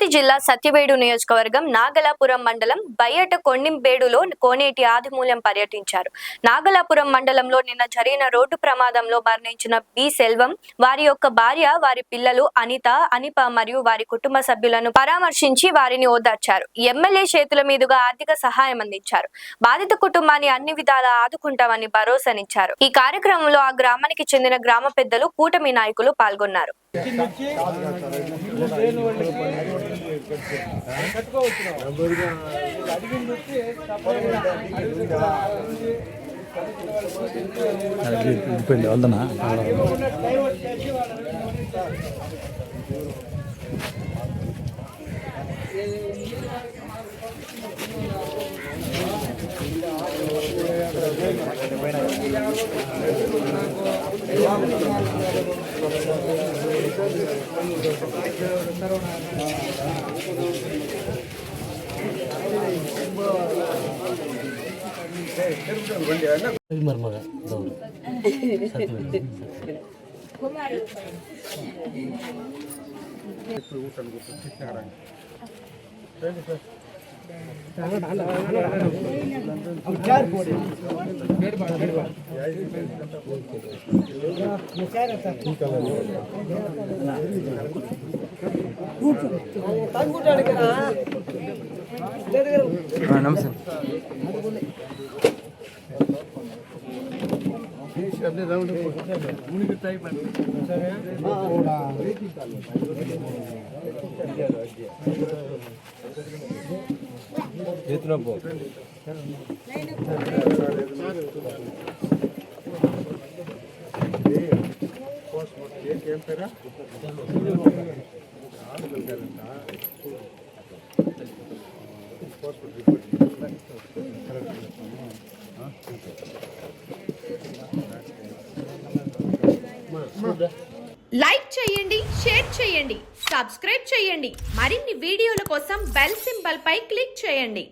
తిరుపతి జిల్లా సత్యవేడు నియోజకవర్గం నాగలాపురం మండలం బయ్యట కొండింబేడులో కోనేటి ఆదిమూలం పర్యటించారు. నాగలాపురం మండలంలో నిన్న జరిగిన రోడ్డు ప్రమాదంలో మరణించిన బి సెల్వం, వారి యొక్క భార్య, వారి పిల్లలు అనిత, అనిప మరియు వారి కుటుంబ సభ్యులను పరామర్శించి వారిని ఓదార్చారు. ఎమ్మెల్యే చేతుల మీదుగా ఆర్థిక సహాయం అందించారు. బాధిత కుటుంబాన్ని అన్ని విధాలా ఆదుకుంటామని భరోసానిచ్చారు. ఈ కార్యక్రమంలో ఆ గ్రామానికి చెందిన గ్రామ పెద్దలు, కూటమి నాయకులు పాల్గొన్నారు. నమస్తే. లైక్ చేయండి, షేర్ చేయండి, సబ్స్క్రైబ్ చేయండి. మరిన్ని వీడియోల కోసం బెల్ సింబల్ పై క్లిక్ చేయండి.